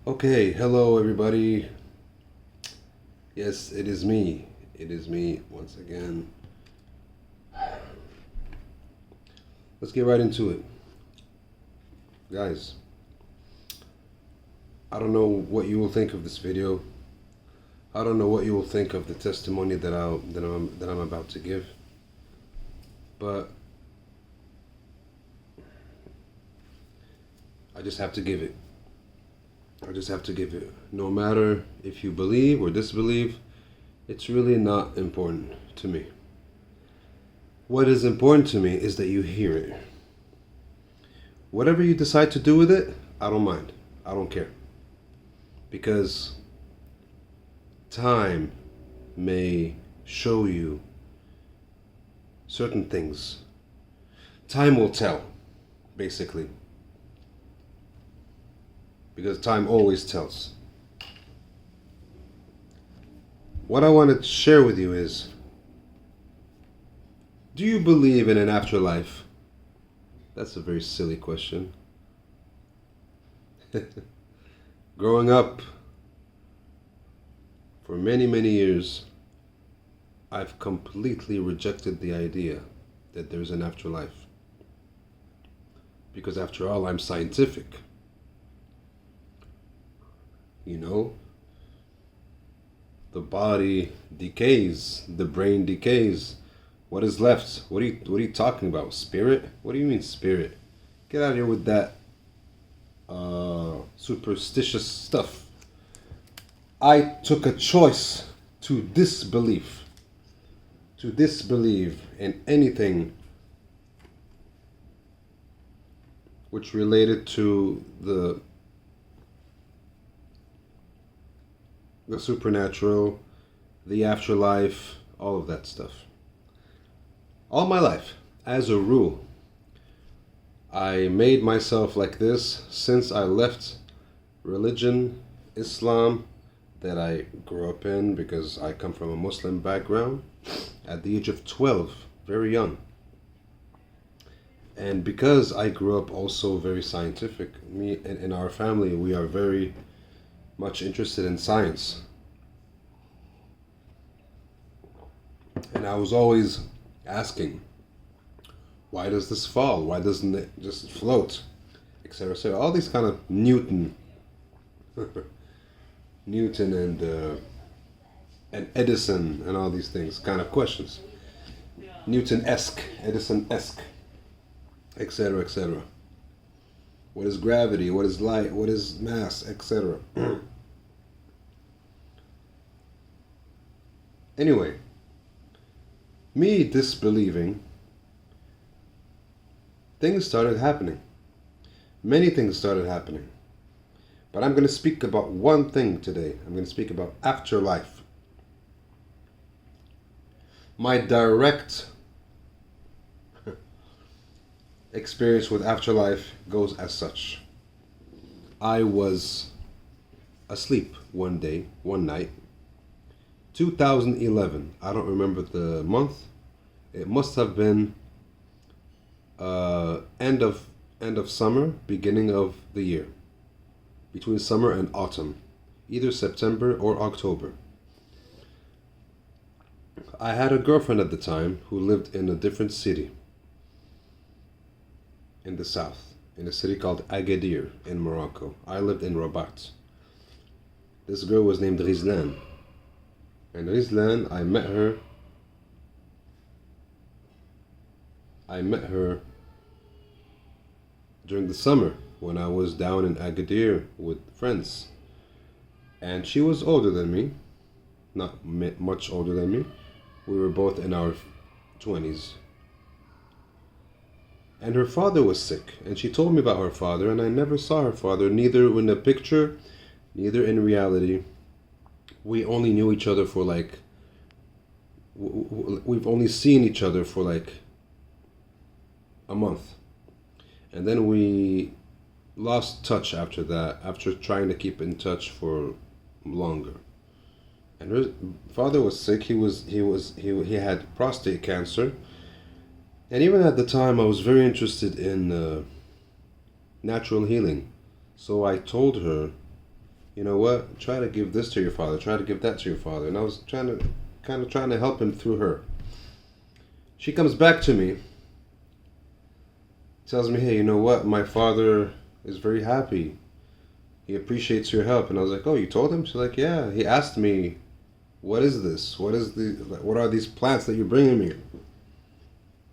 Okay, hello everybody. Yes, it is me. It is me once again. Let's get right into it. Guys, I don't know what you will think of this video. I don't know what you will think of the testimony that I'm about to give. But I just have to give it. I just have to give it. No matter if you believe or disbelieve, it's really not important to me. What is important to me is that you hear it. Whatever you decide to do with it, I don't mind. I don't care. Because time may show you certain things. Time will tell, basically. Because time always tells. What I want to share with you is, do you believe in an afterlife? That's a very silly question. Growing up, for many, many years, I've completely rejected the idea that there's an afterlife. Because after all, I'm scientific. You know, the body decays, the brain decays. What is left? What are you talking about? Spirit? What do you mean spirit? Get out of here with that superstitious stuff. I took a choice to disbelieve in anything which related to the supernatural, the afterlife, all of that stuff. All my life, as a rule, I made myself like this since I left religion, Islam, that I grew up in because I come from a Muslim background at the age of 12, very young. And because I grew up also very scientific, me and in our family, we are very much interested in science. And I was always asking, why does this fall? Why doesn't it just float? Etc. So all these kind of Newton and Edison and all these things kind of questions. Newton-esque, Edison-esque, etc., etc. What is gravity? What is light? What is mass? Etc. Anyway, me disbelieving, things started happening. Many things started happening. But I'm going to speak about one thing today. I'm going to speak about afterlife. My direct experience with afterlife goes as such. I was asleep one night, 2011. I don't remember the month. It must have been end of summer, beginning of the year, between summer and autumn, either September or October. I had a girlfriend at the time who lived in a different city in the south, in a city called Agadir in Morocco. I lived in Rabat. This girl was named Rizlan. And Rizlan, I met her during the summer when I was down in Agadir with friends. And she was older than me, not much older than me. We were both in our 20s. And her father was sick, and she told me about her father, and I never saw her father, neither in a picture, neither in reality. We only knew each other for like, we've only seen each other for like a month. And then we lost touch after that, after trying to keep in touch for longer. And her father was sick. He had prostate cancer. And even at the time, I was very interested in natural healing. So I told her you know what? Try to give this to your father. Try to give that to your father. And I was trying to help him through her. She comes back to me, tells me, hey, you know what? My father is very happy. He appreciates your help. And I was like, oh, you told him? She's like, yeah. He asked me, what is this? What are these plants that you're bringing me?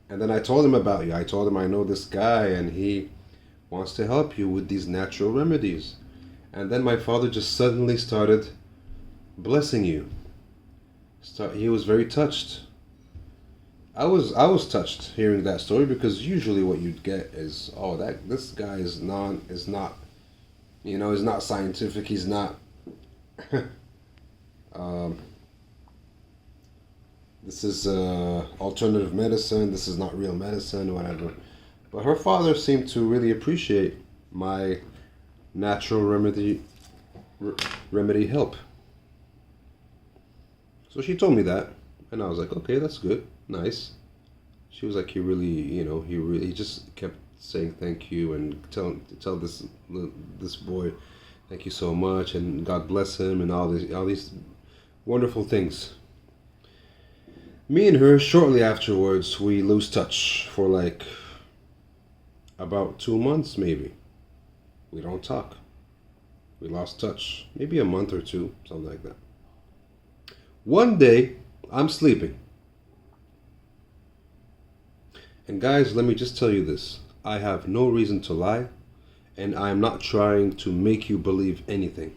And then I told him about you. I told him I know this guy and he wants to help you with these natural remedies. And then my father just suddenly started blessing you. He was very touched. I was touched hearing that story, because usually what you'd get is, oh, that this guy is not is not scientific. He's not um, this is alternative medicine. This is not real medicine, whatever. But her father seemed to really appreciate my natural remedy help. So she told me that, and I was like, okay, that's good, nice. She was like, he just kept saying thank you and tell this boy, thank you so much, and God bless him, and all these wonderful things. Me and her, shortly afterwards, we lose touch for like about 2 months, maybe. We don't talk. We lost touch, maybe a month or two, something like that. One day, I'm sleeping. And guys, let me just tell you this. I have no reason to lie, and I am not trying to make you believe anything.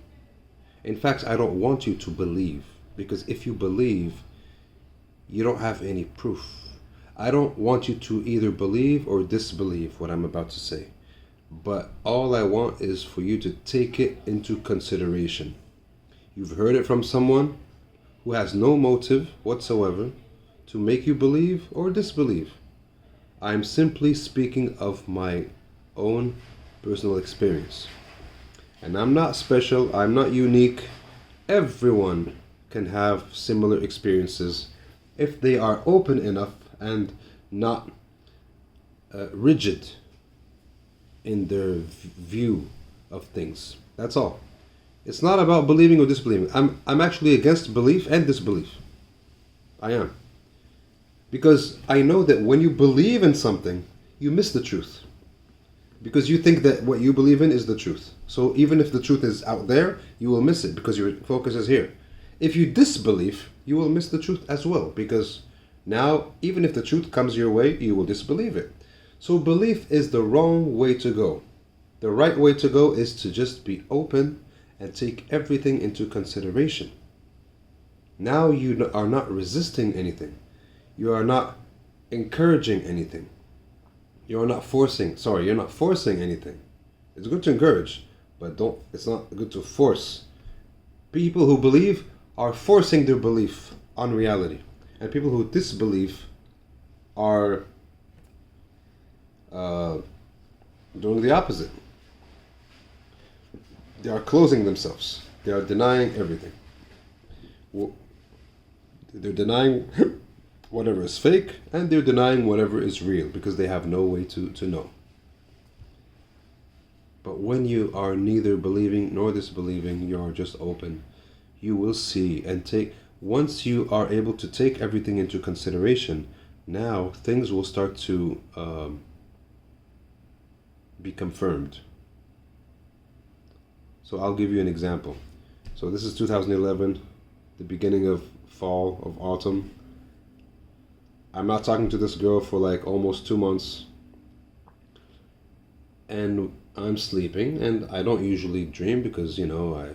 In fact, I don't want you to believe, because if you believe, you don't have any proof. I don't want you to either believe or disbelieve what I'm about to say. But all I want is for you to take it into consideration. You've heard it from someone who has no motive whatsoever to make you believe or disbelieve. I'm simply speaking of my own personal experience. And I'm not special, I'm not unique. Everyone can have similar experiences if they are open enough and not rigid in their view of things. That's all. It's not about believing or disbelieving. I'm actually against belief and disbelief. I am. Because I know that when you believe in something, you miss the truth. Because you think that what you believe in is the truth. So even if the truth is out there, you will miss it because your focus is here. If you disbelieve, you will miss the truth as well. Because now, even if the truth comes your way, you will disbelieve it. So belief is the wrong way to go. The right way to go is to just be open and take everything into consideration. Now you are not resisting anything. You are not encouraging anything. You're not forcing anything. It's good to encourage, but it's not good to force. People who believe are forcing their belief on reality. And people who disbelieve are doing the opposite. They are closing themselves. They are denying everything. They're denying whatever is fake, and they're denying whatever is real because they have no way to know. But when you are neither believing nor disbelieving, you are just open, you will see and take. Once you are able to take everything into consideration, now things will start to be confirmed. So I'll give you an example. So this is 2011, the beginning of fall, of autumn. I'm not talking to this girl for like almost 2 months. And I'm sleeping, and I don't usually dream because, I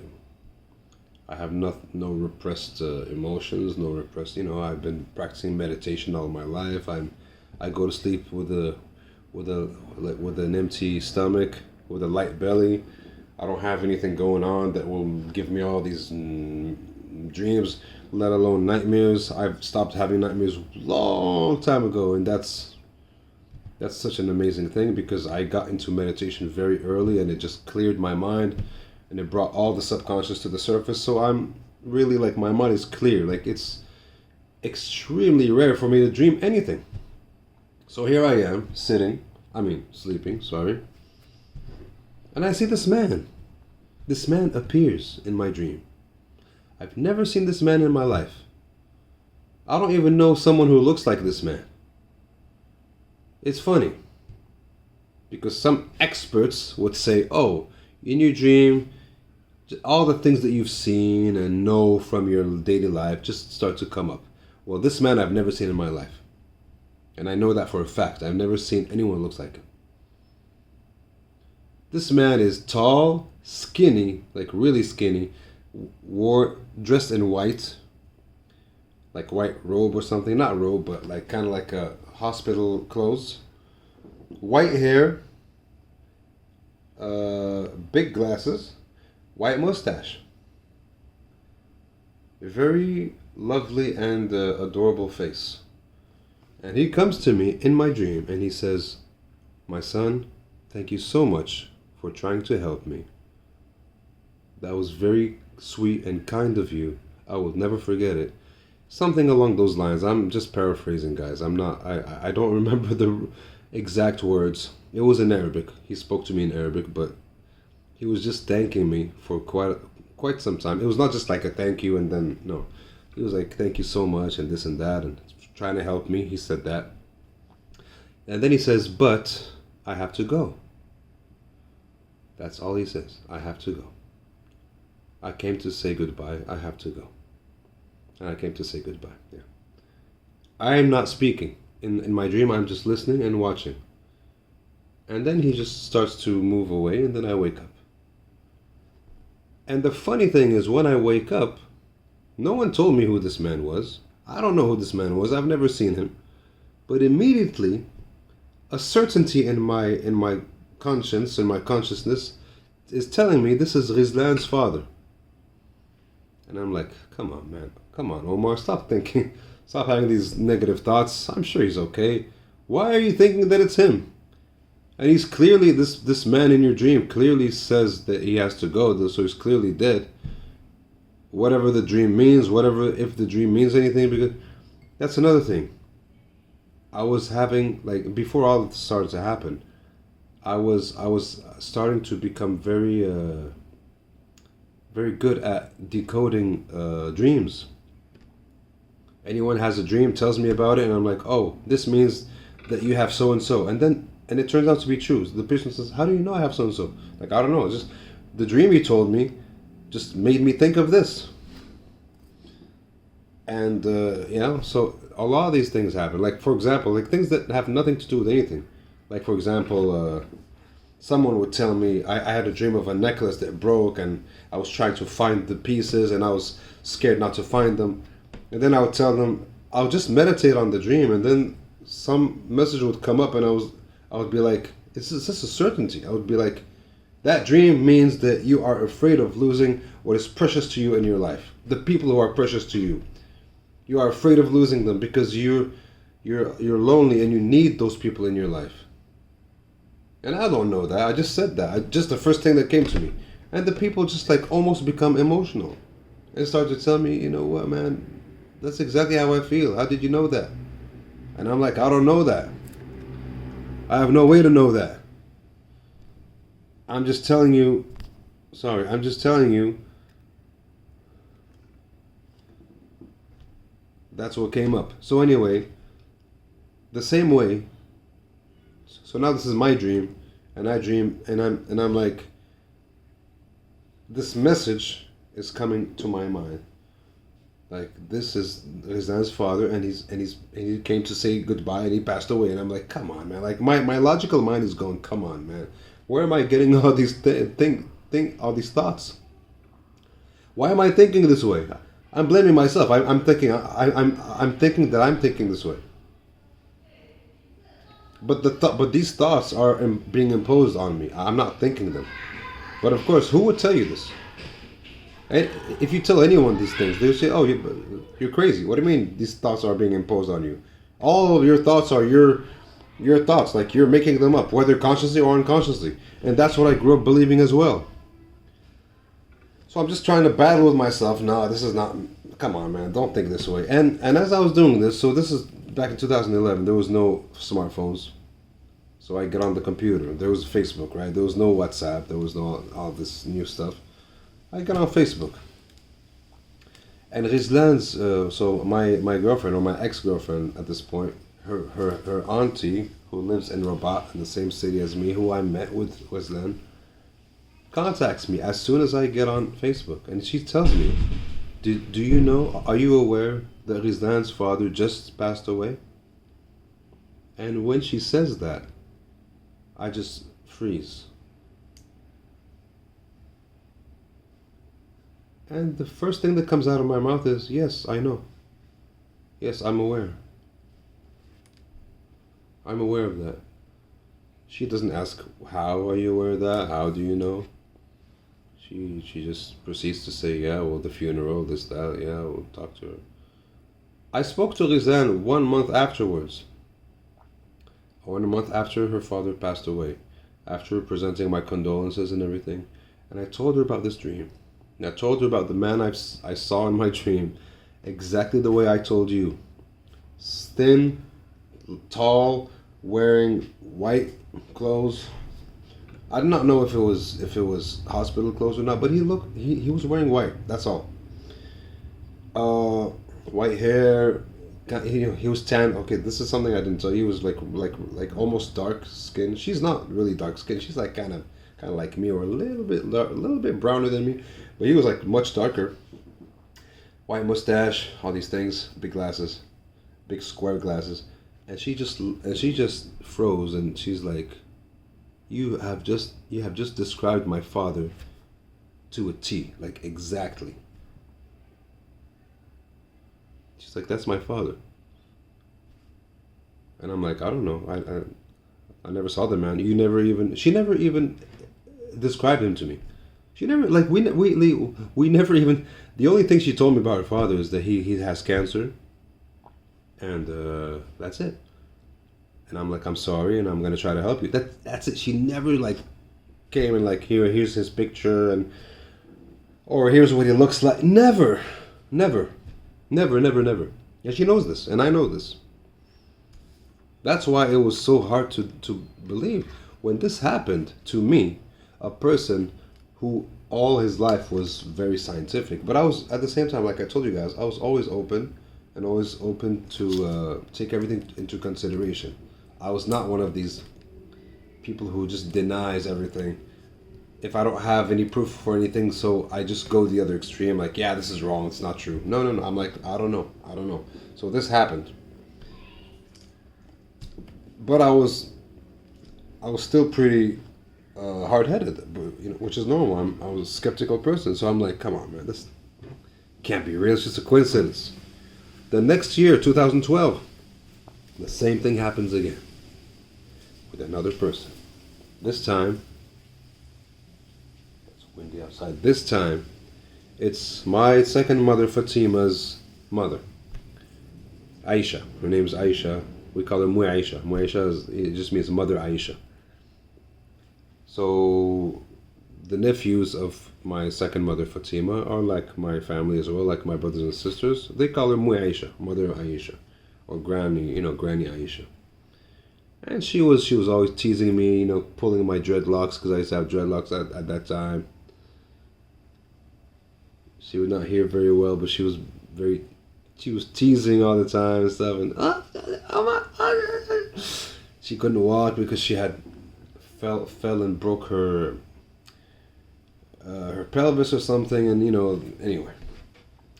have no repressed emotions, no repressed, I've been practicing meditation all my life. I go to sleep with an empty stomach, with a light belly. I don't have anything going on that will give me all these dreams, let alone nightmares. I've stopped having nightmares a long time ago, and that's such an amazing thing because I got into meditation very early, and it just cleared my mind, and it brought all the subconscious to the surface. So I'm really like, my mind is clear. Like, it's extremely rare for me to dream anything. So here I am, sleeping, sorry. And I see this man. This man appears in my dream. I've never seen this man in my life. I don't even know someone who looks like this man. It's funny because some experts would say, oh, in your dream, all the things that you've seen and know from your daily life just start to come up. Well, this man I've never seen in my life. And I know that for a fact. I've never seen anyone who looks like him. This man is tall, skinny, like really skinny, dressed in white, like white robe or something. Not robe, but like kind of like a hospital clothes. White hair, big glasses, white mustache. A very lovely and adorable face. And he comes to me in my dream and he says, "My son, thank you so much for trying to help me. That was very sweet and kind of you. I will never forget it." Something along those lines. I'm just paraphrasing, guys. I don't remember the exact words. It was in Arabic. He spoke to me in Arabic, but he was just thanking me for quite some time. It was not just like a thank you and then no. He was like, "Thank you so much," and this and that, and trying to help me. He said that. And then he says, "But I have to go." That's all he says. I have to go. I came to say goodbye. I have to go. And I came to say goodbye. Yeah. I am not speaking. In my dream, I'm just listening and watching. And then he just starts to move away, and then I wake up. And the funny thing is, when I wake up, no one told me who this man was. I don't know who this man was. I've never seen him. But immediately, a certainty in my conscience, in my consciousness, is telling me this is Rizlan's father. And I'm like, come on, man. Come on, Omar. Stop thinking. Stop having these negative thoughts. I'm sure he's okay. Why are you thinking that it's him? And he's clearly, this man in your dream clearly says that he has to go, so he's clearly dead. Whatever the dream means, if the dream means anything, because that's another thing. I was having, like, before all this started to happen, I was starting to become very good at decoding dreams. Anyone has a dream, tells me about it, and I'm like, oh, this means that you have so and so, and it turns out to be true. So the person says, "How do you know I have so and so?" Like, I don't know. Just the dream you told me just made me think of this. And so a lot of these things happen. Like, for example, like things that have nothing to do with anything. Like, for example, someone would tell me, I had a dream of a necklace that broke, and I was trying to find the pieces, and I was scared not to find them. And then I would tell them, I'll just meditate on the dream, and then some message would come up, and I would be like, it's just a certainty. I would be like, that dream means that you are afraid of losing what is precious to you in your life. The people who are precious to you. You are afraid of losing them because you're lonely and you need those people in your life. And I don't know that. I just said that. Just the first thing that came to me. And the people just like almost become emotional. And start to tell me, you know what, man, that's exactly how I feel. How did you know that? And I'm like, I don't know that. I have no way to know that. I'm just telling you that's what came up. So anyway, the same way. So now this is my dream, and I dream, and I'm like, this message is coming to my mind. Like, this is Rizan's father, and he came to say goodbye, and he passed away, and I'm like, come on, man. Like my logical mind is going, come on, man. Where am I getting all these all these thoughts? Why am I thinking this way? I'm blaming myself. I'm thinking that I'm thinking this way. But these thoughts are being imposed on me. I'm not thinking them. But of course, who would tell you this? And if you tell anyone these things, they'll say, "Oh, you're crazy." What do you mean these thoughts are being imposed on you? All of your thoughts are your thoughts. Like, you're making them up, whether consciously or unconsciously. And that's what I grew up believing as well. So I'm just trying to battle with myself. No, this is not. Come on, man. Don't think this way. And as I was doing this, so this is back in 2011. There was no smartphones. So I get on the computer. There was Facebook, right? There was no WhatsApp. There was no all this new stuff. I got on Facebook. And Rizlan's, so my girlfriend, or my ex-girlfriend at this point, her auntie, who lives in Rabat, in the same city as me, who I met with Rizlan, contacts me as soon as I get on Facebook. And she tells me, do you know, are you aware that Rizlan's father just passed away? And when she says that, I just freeze. And the first thing that comes out of my mouth is, yes, I know. Yes, I'm aware. I'm aware of that. She doesn't ask, how are you aware of that? How do you know? She just proceeds to say, yeah, well, the funeral, this, that, yeah, we'll talk to her. I spoke to Rizan 1 month afterwards. 1 month after her father passed away. After presenting my condolences and everything. And I told her about this dream. And I told her about the man I saw in my dream. Exactly the way I told you. Thin, tall, wearing white clothes. I do not know if it was hospital clothes or not, but he was wearing white. That's all. White hair. He was tan. Okay, this is something I didn't tell you. He was like almost dark skin. She's not really dark skin. She's like kind of like me, or a little bit browner than me, but he was like much darker. White mustache, all these things, big glasses, big square glasses, and she just froze, and she's like, you have just described my father to a T, like exactly. She's like, that's my father. And I'm like, I don't know. I never saw the man. She never even described him to me. She never, like, we never even, the only thing she told me about her father is that he has cancer. And that's it. And I'm like, I'm sorry, and I'm going to try to help you. That's it. She never, like, came and, like, here's his picture, or here's what he looks like. Never. And she knows this, and I know this. That's why it was so hard to believe when this happened to me, a person who all his life was very scientific. But I was, at the same time, like I told you guys, I was always open to take everything into consideration. I was not one of these people who just denies everything if I don't have any proof for anything, so I just go the other extreme, like, yeah, this is wrong, it's not true. No. I'm like, I don't know. So this happened. But I was still pretty hard-headed, which is normal. I was a skeptical person, so I'm like, come on, man, this can't be real. It's just a coincidence. The next year, 2012, the same thing happens again with another person. This time, it's windy outside. This time, it's my second mother, Fatima's mother, Aisha. Her name's Aisha. We call her Mui Aisha. Mui Aisha it just means Mother Aisha. So the nephews of my second mother, Fatima, are like my family as well, like my brothers and sisters. They call her Mui Aisha, Mother Aisha, or Granny, Granny Aisha. And she was always teasing me, pulling my dreadlocks, because I used to have dreadlocks at that time. She would not hear very well, but she was teasing all the time and stuff, and she couldn't walk because she had fell and broke her pelvis or something, and anyway.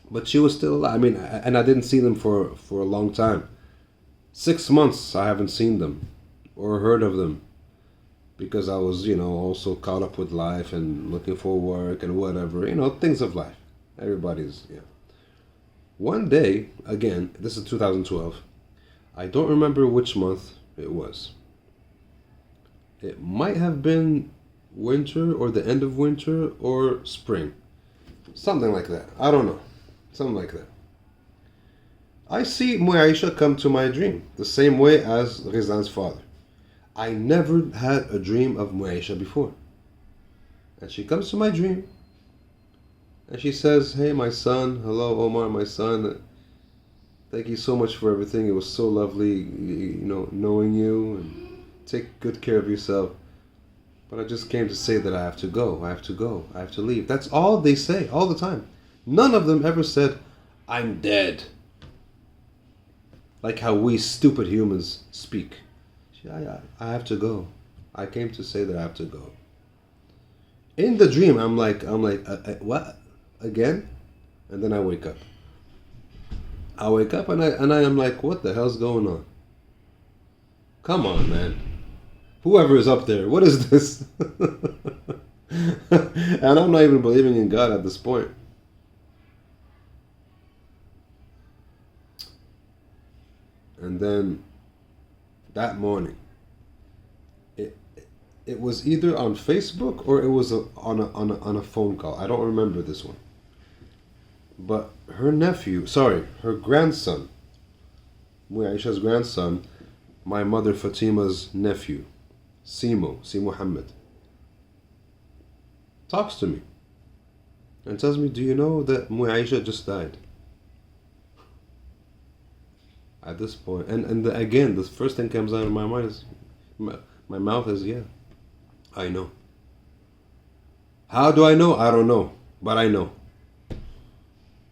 But she was still alive. I mean, and I didn't see them for a long time. 6 months I haven't seen them or heard of them, because I was also caught up with life and looking for work and whatever, things of life. Everybody's. One day, again, this is 2012, I don't remember which month it was. It might have been winter, or the end of winter, or spring. Something like that. I don't know. Something like that. I see Muaisha come to my dream, the same way as Rizan's father. I never had a dream of Muaisha before. And she comes to my dream, and she says, hey, my son, hello, Omar, my son. Thank you so much for everything. It was so lovely, knowing you. And take good care of yourself. But I just came to say that I have to go, I have to go, I have to leave. That's all they say all the time. None of them ever said, I'm dead. Like how we stupid humans speak. I have to go. I came to say that I have to go. In the dream, I'm like, what? Again? And then I wake up. I wake up and I am like, what the hell's going on? Come on, man. Whoever is up there, what is this? And I'm not even believing in God at this point. And then that morning, it was either on Facebook or it was on a phone call. I don't remember this one. But her nephew, sorry, her grandson, Aisha's grandson, my mother Fatima's nephew, Si Muhammad, talks to me and tells me, do you know that Aisha just died? At this point, again, the first thing comes out of my mind is, my mouth is, yeah, I know. How do I know? I don't know, but I know.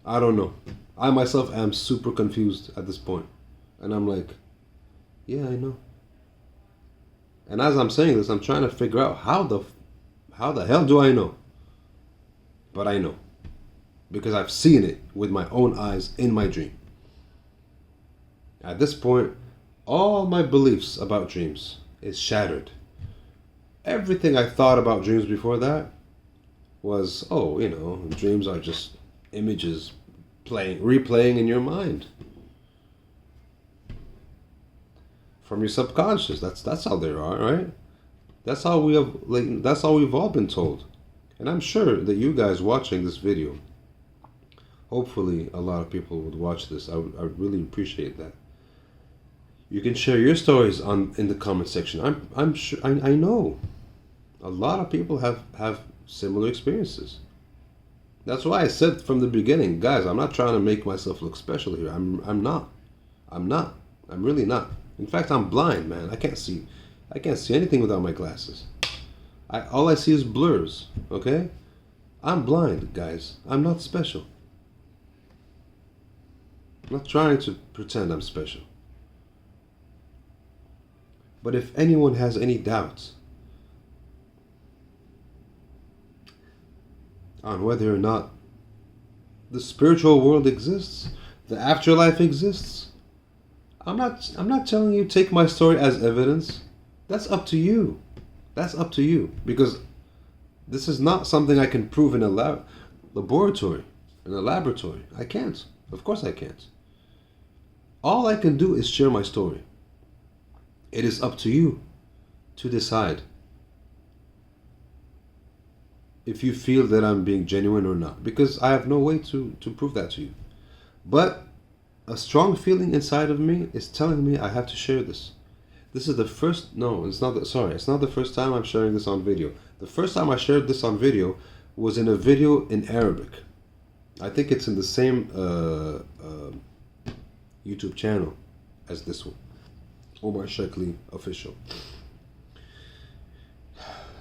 I don't know. I myself am super confused at this point. And I'm like, yeah, I know. And as I'm saying this, I'm trying to figure out how the hell do I know? But I know. Because I've seen it with my own eyes in my dream. At this point, all my beliefs about dreams is shattered. Everything I thought about dreams before that was, dreams are just images replaying in your mind. From your subconscious. That's how they are, right? That's how we've all been told. And I'm sure that you guys watching this video, hopefully a lot of people would watch this. I would really appreciate that. You can share your stories in the comment section. I'm sure I know a lot of people have similar experiences. That's why I said from the beginning, guys, I'm not trying to make myself look special here. I'm not. I'm really not. In fact, I'm blind, man. I can't see anything without my glasses. All I see is blurs, okay? I'm blind, guys. I'm not special. I'm not trying to pretend I'm special. But if anyone has any doubts on whether or not the spiritual world exists, the afterlife exists, I'm not telling you take my story as evidence. That's up to you. That's up to you. Because this is not something I can prove in a laboratory, in a laboratory. I can't. Of course I can't. All I can do is share my story. It is up to you to decide if you feel that I'm being genuine or not, because I have no way to prove that to you. But a strong feeling inside of me is telling me I have to share this. This is the first, no, it's not the first time I'm sharing this on video. The first time I shared this on video was in a video in Arabic. I think it's in the same YouTube channel as this one. Omar Shekli Official.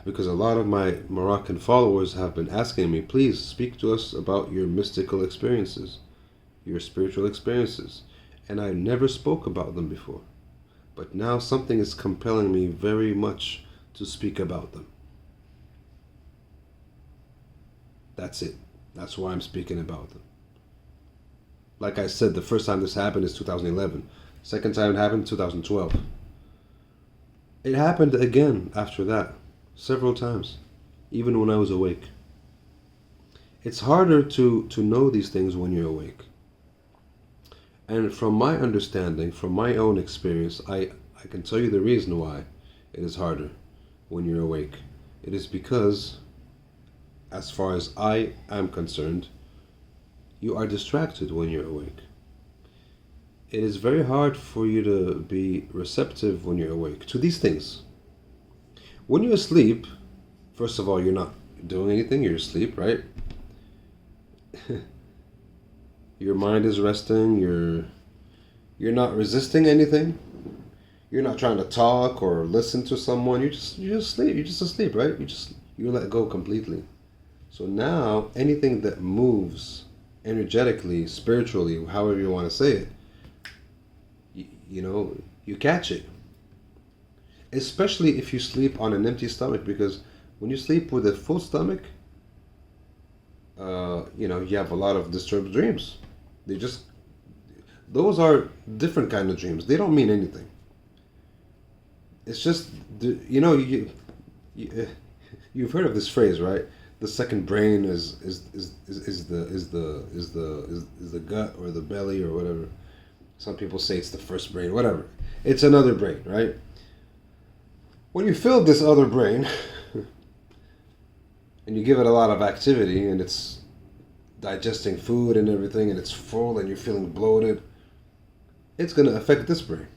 Because a lot of my Moroccan followers have been asking me, please speak to us about your mystical experiences, your spiritual experiences. And I never spoke about them before. But now something is compelling me very much to speak about them. That's it. That's why I'm speaking about them. Like I said, the first time this happened is 2011. Second time it happened, 2012. It happened again after that, several times, even when I was awake. It's harder to know these things when you're awake. And from my understanding, from my own experience, I can tell you the reason why it is harder when you're awake. It is because, as far as I am concerned, you are distracted when you're awake. It is very hard for you to be receptive when you're awake to these things. When you're asleep, first of all, you're not doing anything, you're asleep, right? Your mind is resting, you're not resisting anything. You're not trying to talk or listen to someone. You just sleep. You're just asleep, right? You let go completely. So now anything that moves energetically, spiritually, however you want to say it, you know, you catch it. Especially if you sleep on an empty stomach, because when you sleep with a full stomach, you know, you have a lot of disturbed dreams. They just those are different kind of dreams. They don't mean anything. It's just you know you you've heard of this phrase, right? The second brain is the gut or the belly or whatever. Some people say it's the first brain, whatever. It's another brain, right? When you fill this other brain and you give it a lot of activity and it's digesting food and everything and it's full and you're feeling bloated, it's going to affect this brain.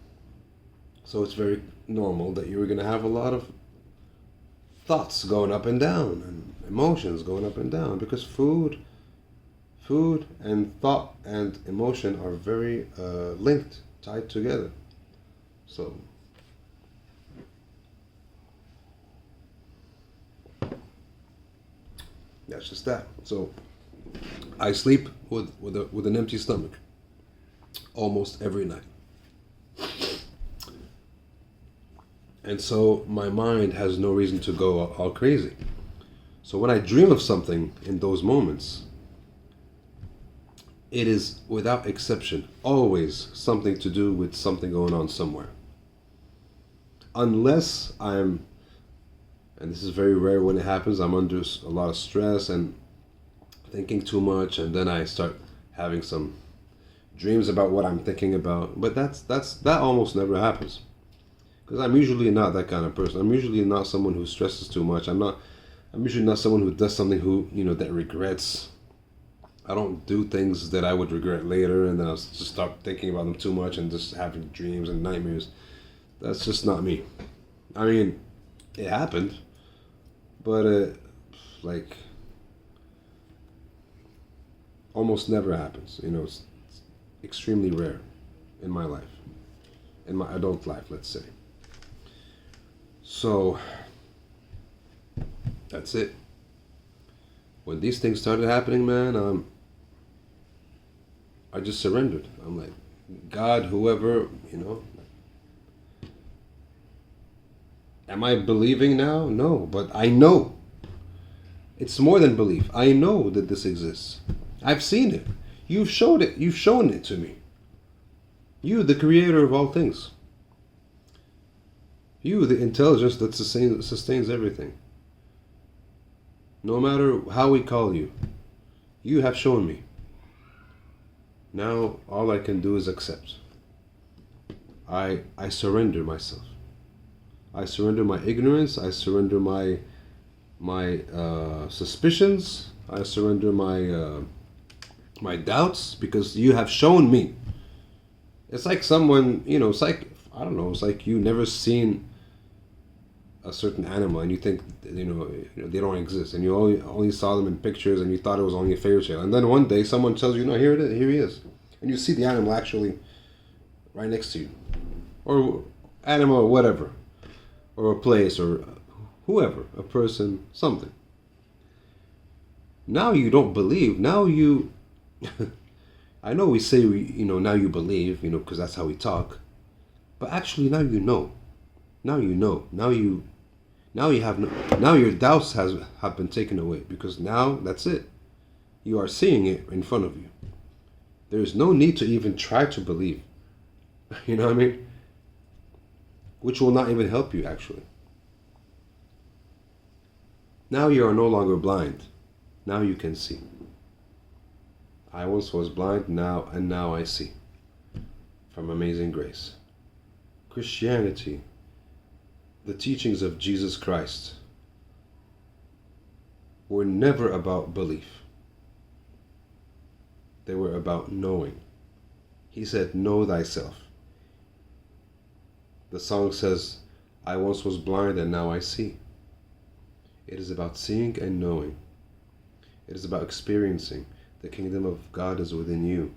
So it's very normal that you're going to have a lot of thoughts going up and down and emotions going up and down, because food and thought and emotion are very linked, tied together. So that's just that. So I sleep with an empty stomach almost every night. And so my mind has no reason to go all crazy. So when I dream of something in those moments, it is without exception always something to do with something going on somewhere. Unless I'm, and this is very rare when it happens, I'm under a lot of stress and thinking too much, and then I start having some dreams about what I'm thinking about. But that almost never happens, because I'm usually not that kind of person. I'm usually not someone who stresses too much. I'm usually not someone who does something that regrets. I don't do things that I would regret later, and then I'll just start thinking about them too much and just having dreams and nightmares. That's just not me. I mean, it happened, but like almost never happens. It's extremely rare in my life, in my adult life, let's say. So that's it. When these things started happening, man, I just surrendered. I'm like, God, whoever, Am I believing now? No, but I know. It's more than belief. I know that this exists. I've seen it. You've showed it. You've shown it to me. You, the creator of all things. You, the intelligence that sustains everything. No matter how we call you, you have shown me. Now all I can do is accept. I surrender myself. I surrender my ignorance. I surrender my suspicions. I surrender my doubts, because you have shown me. It's like someone, it's like, I don't know, it's like you never seen a certain animal and you think, they don't exist, and you only saw them in pictures and you thought it was only a fairy tale. And then one day someone tells you, no, here it is, here he is. And you see the animal actually right next to you. Or animal or whatever. Or a place or whoever, a person, something. Now you don't believe. Now you... I know we say, now you believe, because that's how we talk. But actually now you know. Now you know. Now you have no... Now your doubts have been taken away, because now that's it. You are seeing it in front of you. There is no need to even try to believe. You know what I mean? Which will not even help you, actually. Now you are no longer blind. Now you can see. I once was blind, now I see. From Amazing Grace. Christianity, the teachings of Jesus Christ, were never about belief. They were about knowing. He said, know thyself. The song says, I once was blind and now I see. It is about seeing and knowing. It is about experiencing. The kingdom of God is within you.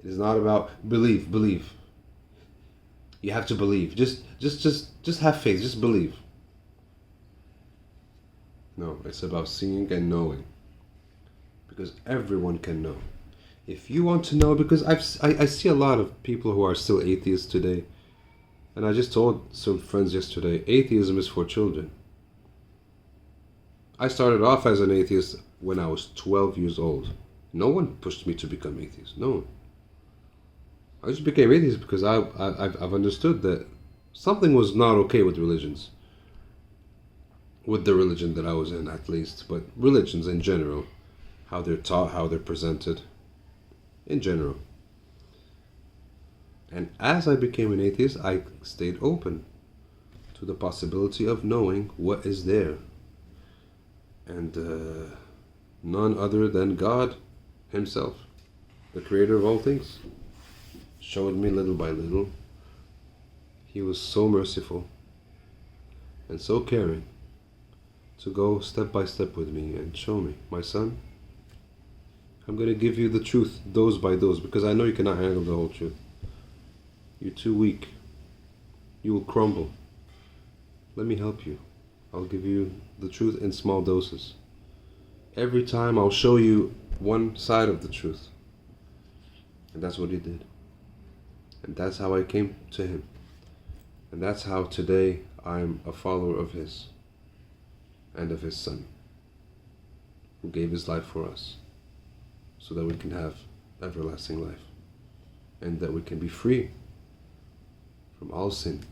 It is not about believe. You have to believe. Just have faith. Just believe. No, it's about seeing and knowing. Because everyone can know. If you want to know, because I see a lot of people who are still atheists today. And I just told some friends yesterday, atheism is for children. I started off as an atheist when I was 12 years old. No one pushed me to become atheist. No one. I just became atheist because I've understood that something was not okay with religions. With the religion that I was in, at least. But religions in general. How they're taught, how they're presented. In general. And as I became an atheist, I stayed open to the possibility of knowing what is there. And none other than God Himself, the creator of all things, showed me little by little. He was so merciful and so caring to go step by step with me and show me, my son, I'm going to give you the truth dose by dose because I know you cannot handle the whole truth. You're too weak. You will crumble. Let me help you. I'll give you the truth in small doses. Every time I'll show you one side of the truth. And that's what He did. And that's how I came to Him. And that's how today I'm a follower of His and of His Son, who gave His life for us so that we can have everlasting life and that we can be free from all sin.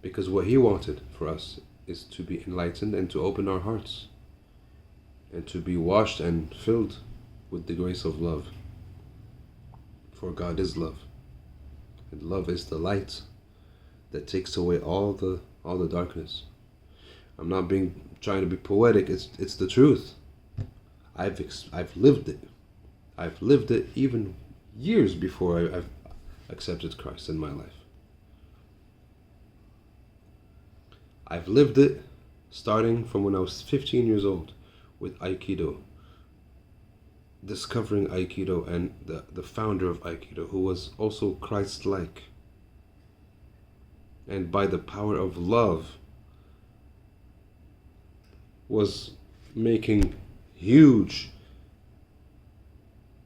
Because what He wanted for us is to be enlightened and to open our hearts and to be washed and filled with the grace of love. For God is love. And love is the light that takes away all the darkness. I'm not trying to be poetic. It's the truth. I've lived it. I've lived it even years before I've accepted Christ in my life. I've lived it starting from when I was 15 years old with Aikido. Discovering Aikido and the founder of Aikido, who was also Christ-like. And by the power of love was making huge,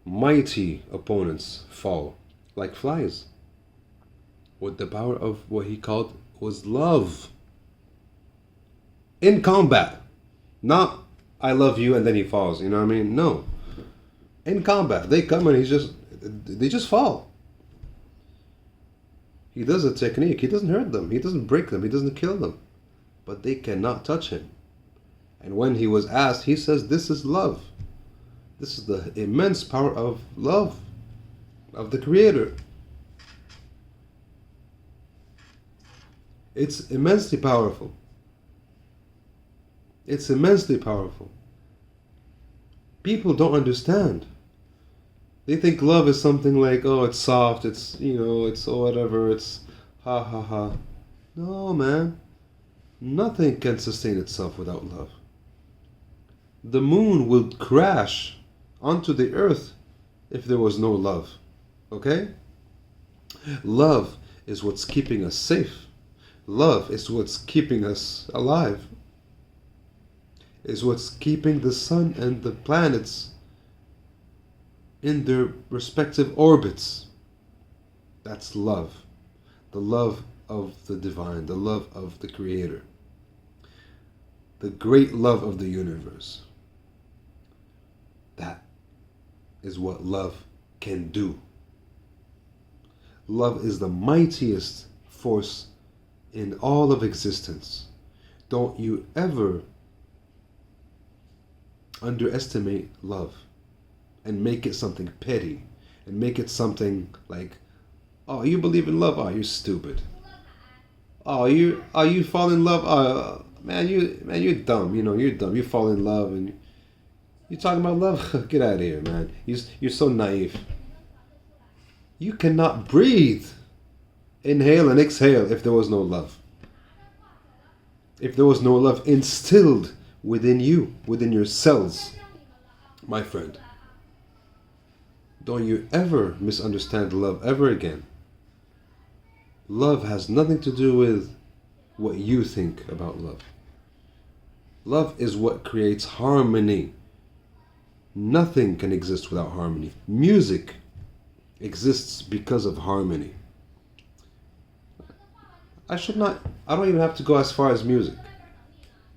mighty opponents fall like flies. With the power of what he called was love. In combat. Not, I love you and then he falls, you know what I mean? No. In combat, they come and they just fall. He does a technique. He doesn't hurt them. He doesn't break them. He doesn't kill them. But they cannot touch him. And when he was asked, he says, this is love. This is the immense power of love, of the Creator. It's immensely powerful. It's immensely powerful. People don't understand. They think love is something like, oh, it's soft, it's, it's whatever, it's ha ha ha. No, man. Nothing can sustain itself without love. The moon would crash onto the earth if there was no love. Okay? Love is what's keeping us safe. Love is what's keeping us alive. Is what's keeping the sun and the planets in their respective orbits. That's love. The love of the divine, the love of the Creator. The great love of the universe. That is what love can do. Love is the mightiest force in all of existence. Don't you ever underestimate love and make it something petty and make it something like, oh, you believe in love? Oh, you're stupid. Oh, you fall in love? Oh, you're dumb. You're dumb. You fall in love and you talking about love? Get out of here, man. You're so naive. You cannot breathe, inhale and exhale if there was no love. If there was no love instilled within you, within your cells, my friend. Don't you ever misunderstand love ever again. Love has nothing to do with what you think about love. Love is what creates harmony. Nothing can exist without harmony. Music exists because of harmony. I don't even have to go as far as music.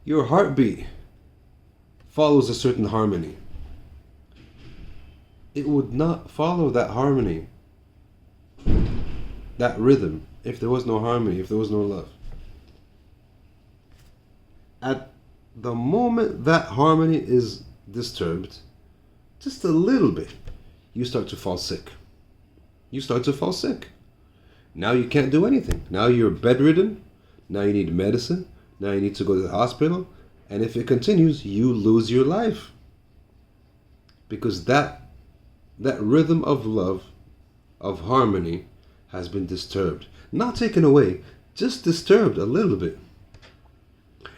Your heartbeat follows a certain harmony. It would not follow that harmony, that rhythm, if there was no harmony, if there was no love. At the moment that harmony is disturbed, just a little bit, you start to fall sick. You start to fall sick. Now you can't do anything. Now you're bedridden. Now you need medicine. Now you need to go to the hospital. And if it continues, you lose your life. Because that rhythm of love, of harmony, has been disturbed. Not taken away, just disturbed a little bit.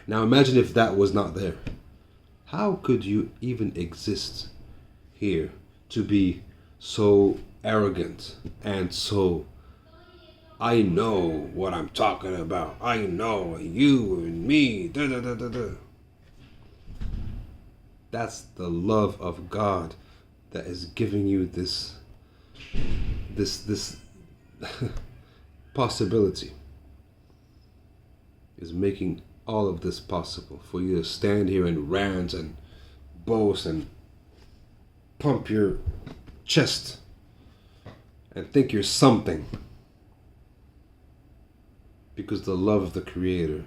Now imagine if that was not there. How could you even exist here to be so arrogant and so, I know what I'm talking about. I know you and me. Da, da, da, da, da. That's the love of God that is giving you this possibility. Is making all of this possible for you to stand here and rant and boast and pump your chest and think you're something, because the love of the Creator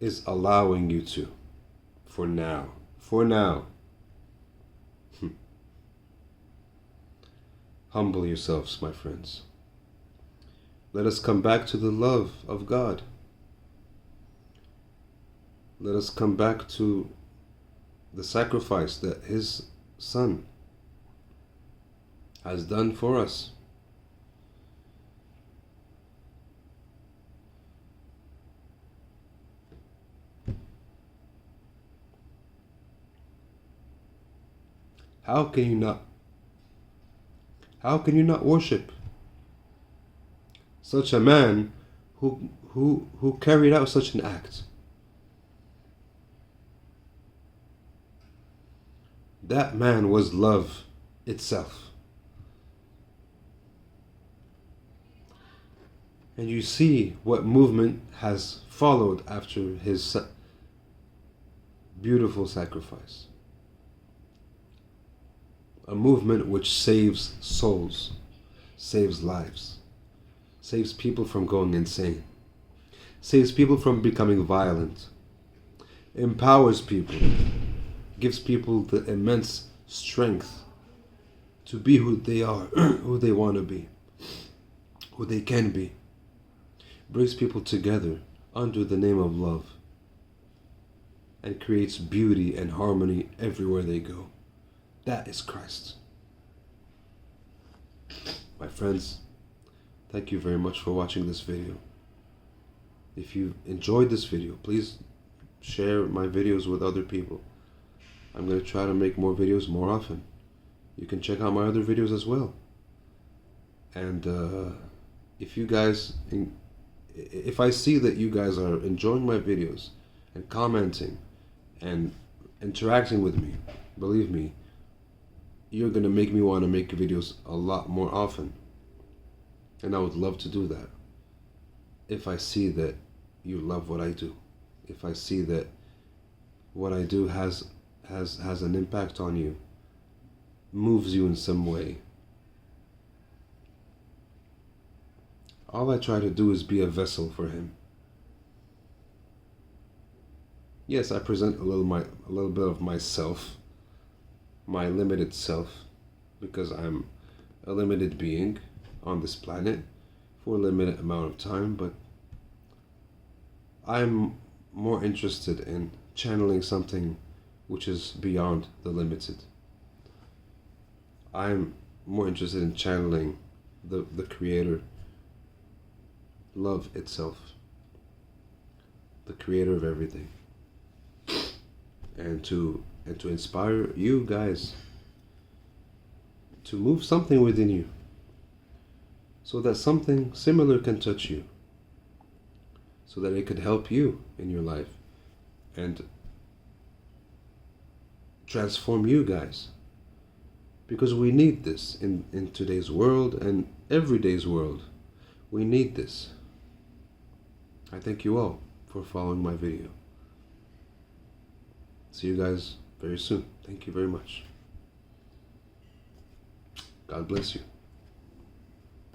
is allowing you to, for now. Humble yourselves, my friends. Let us come back to the love of God. Let us come back to the sacrifice that His Son has done for us. How can you not worship such a man who carried out such an act? That man was love itself. And you see what movement has followed after his beautiful sacrifice. A movement which saves souls, saves lives, saves people from going insane, saves people from becoming violent, empowers people, gives people the immense strength to be who they are, who they want to be, who they can be, brings people together under the name of love, and creates beauty and harmony everywhere they go. That is Christ. My friends, thank you very much for watching this video. If you enjoyed this video, please share my videos with other people. I'm going to try to make more videos more often. You can check out my other videos as well. And if I see that you guys are enjoying my videos and commenting and interacting with me, believe me, you're going to make me want to make videos a lot more often. And I would love to do that if I see that you love what I do. If I see that what I do has an impact on you, moves you in some way. All I try to do is be a vessel for Him. Yes, I present a little bit of myself, my limited self, because I'm a limited being on this planet for a limited amount of time, but I'm more interested in channeling something which is beyond the limited. I'm more interested in channeling the Creator, love itself, the Creator of everything, and to inspire you guys to move something within you so that something similar can touch you, so that it could help you in your life and transform you guys. Because we need this in today's world and every day's world. We need this. I thank you all for following my video. See you guys very soon. Thank you very much. God bless you.